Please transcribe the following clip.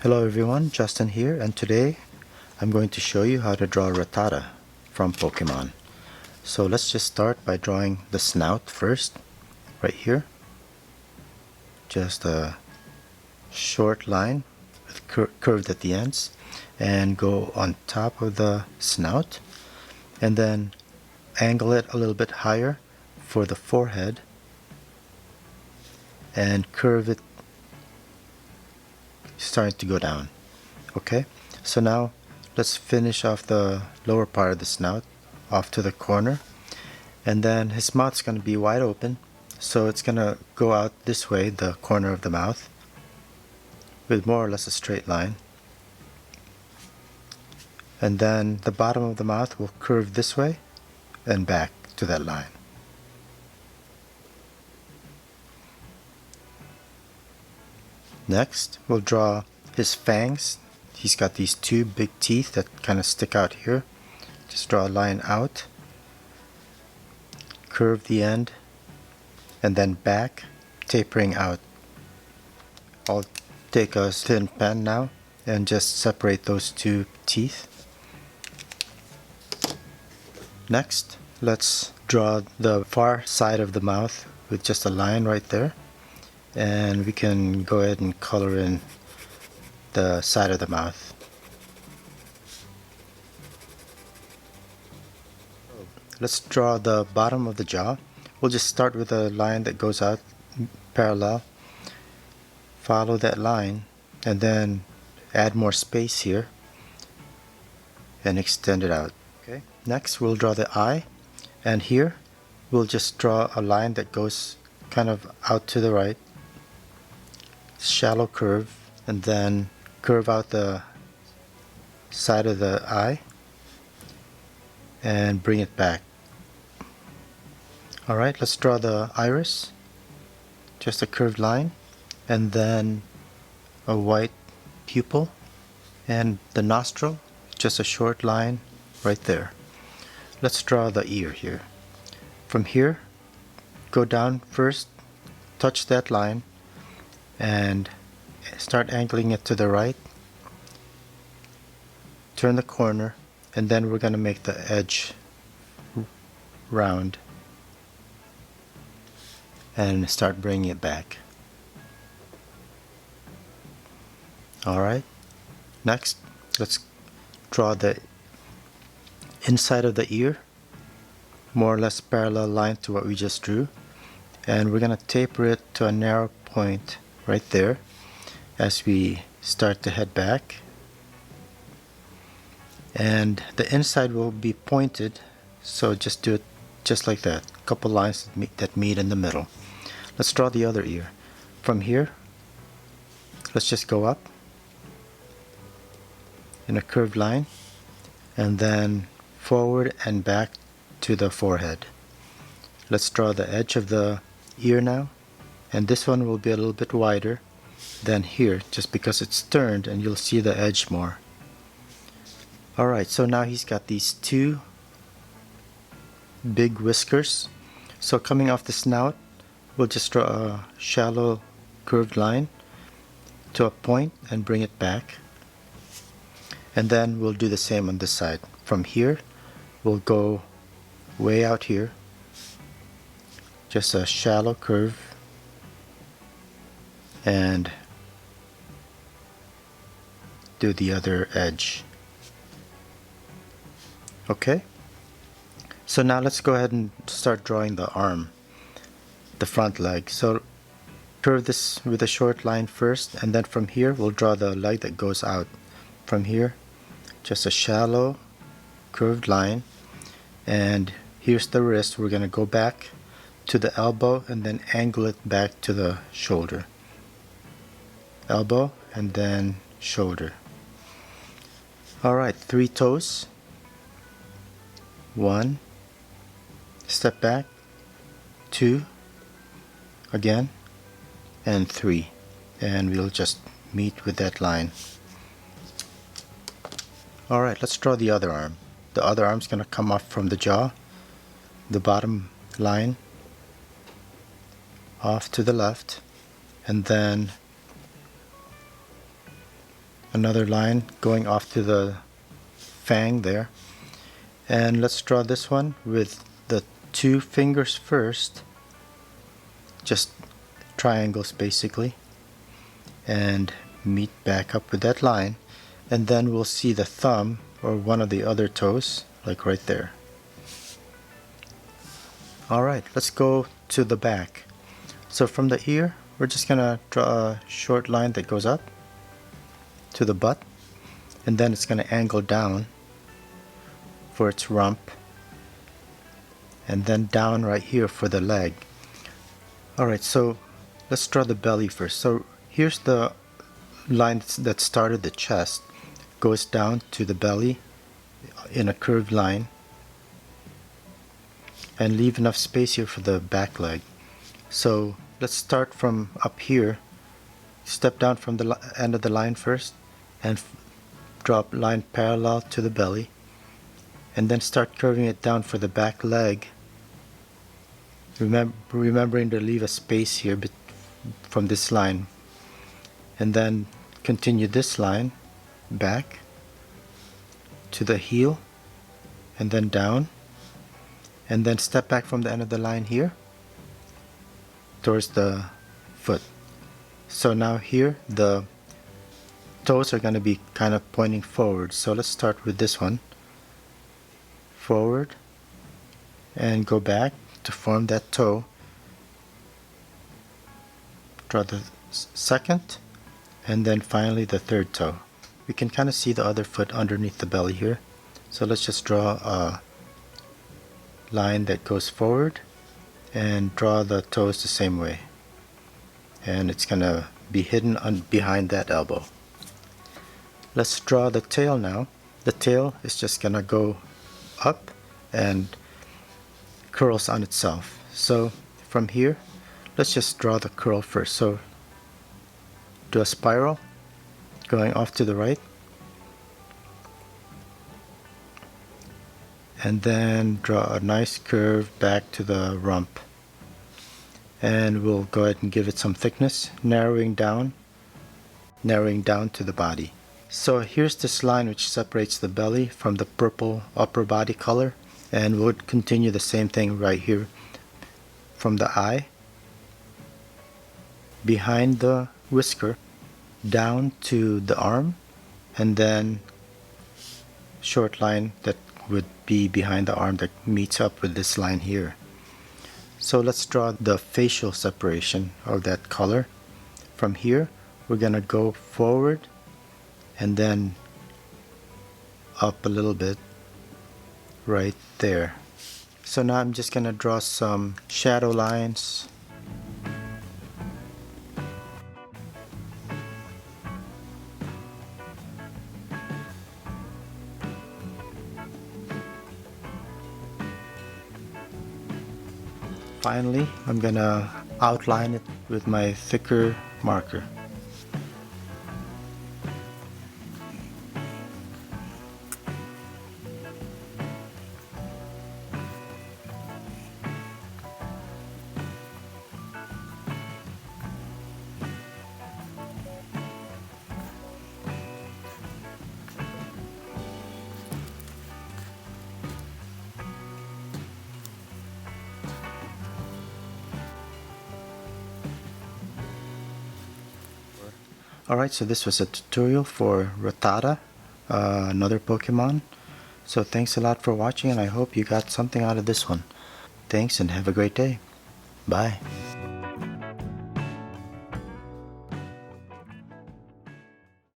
Hello everyone, Justin here, and today I'm going to show you how to draw Rattata from Pokemon. So let's just start by drawing the snout first, right here. Just a short line with curved at the ends, and go on top of the snout, and then angle it a little bit higher for the forehead, and curve it starting to go down. Okay, so now let's finish off the lower part of the snout off to the corner, and then his mouth's going to be wide open, so it's going to go out this way, the corner of the mouth, with more or less a straight line, and then the bottom of the mouth will curve this way and back to that line. Next, we'll draw his fangs. He's got these two big teeth that kind of stick out here. Just draw a line out, curve the end, and then back, tapering out. I'll take a thin pen now and just separate those two teeth. Next, let's draw the far side of the mouth with just a line right there. And we can go ahead and color in the side of the mouth. Let's draw the bottom of the jaw. We'll just start with a line that goes out parallel. Follow that line and then add more space here and extend it out. Okay. Next we'll draw the eye, and here we'll just draw a line that goes kind of out to the right. Shallow curve, and then curve out the side of the eye and bring it back. Alright, let's draw the iris. Just a curved line, and then a white pupil, and the nostril, just a short line right there. Let's draw the ear here. From here, go down first, touch that line, and start angling it to the right. Turn the corner, and then we're going to make the edge round and start bringing it back. Alright, next let's draw the inside of the ear, more or less parallel line to what we just drew, and we're going to taper it to a narrow point right there as we start to head back, and the inside will be pointed, so just do it just like that, a couple lines that meet in the middle. Let's draw the other ear. From here, let's just go up in a curved line and then forward and back to the forehead. Let's draw the edge of the ear now, and this one will be a little bit wider than here just because it's turned, and you'll see the edge more. Alright, so now he's got these two big whiskers. So coming off the snout, we'll just draw a shallow curved line to a point and bring it back, and then we'll do the same on this side. From here we'll go way out here, just a shallow curve, and do the other edge. Okay, so now let's go ahead and start drawing the arm, the front leg. So curve this with a short line first, and then from here we'll draw the leg that goes out. From here, just a shallow curved line, and here's the wrist. We're going to go back to the elbow and then angle it back to the shoulder. Elbow and then shoulder. Alright, 3 toes. 1, step back, 2, again, and 3. And we'll just meet with that line. Alright, let's draw the other arm. The other arm's going to come off from the jaw, the bottom line, off to the left, and then another line going off to the fang there. And let's draw this one with the 2 fingers first, just triangles basically, and meet back up with that line, and then we'll see the thumb or one of the other toes like right there. Alright, let's go to the back. So from the ear, we're just gonna draw a short line that goes up to the butt, and then it's gonna angle down for its rump, and then down right here for the leg. Alright, so let's draw the belly first. So here's the line that started the chest, goes down to the belly in a curved line, and leave enough space here for the back leg. So let's start from up here, step down from the end of the line first, and drop line parallel to the belly, and then start curving it down for the back leg, remembering to leave a space here from this line, and then continue this line back to the heel, and then down, and then step back from the end of the line here towards the foot. So now here the toes are going to be kind of pointing forward. So let's start with this one, forward, and go back to form that toe. Draw the second, and then finally the third toe. We can kind of see the other foot underneath the belly here. So let's just draw a line that goes forward and draw the toes the same way. And it's going to be hidden behind that elbow. Let's draw the tail now. The tail is just going to go up and curls on itself. So from here, let's just draw the curl first. So do a spiral going off to the right, and then draw a nice curve back to the rump, and we'll go ahead and give it some thickness, narrowing down to the body. So here's this line which separates the belly from the purple upper body color, and we'll continue the same thing right here from the eye, behind the whisker, down to the arm, and then short line that would be behind the arm that meets up with this line here. So let's draw the facial separation of that color. From here we're gonna go forward and then up a little bit right there. So now I'm just gonna draw some shadow lines. Finally, I'm gonna outline it with my thicker marker. Alright, so this was a tutorial for Rattata, another Pokemon. So thanks a lot for watching, and I hope you got something out of this one. Thanks, and have a great day. Bye.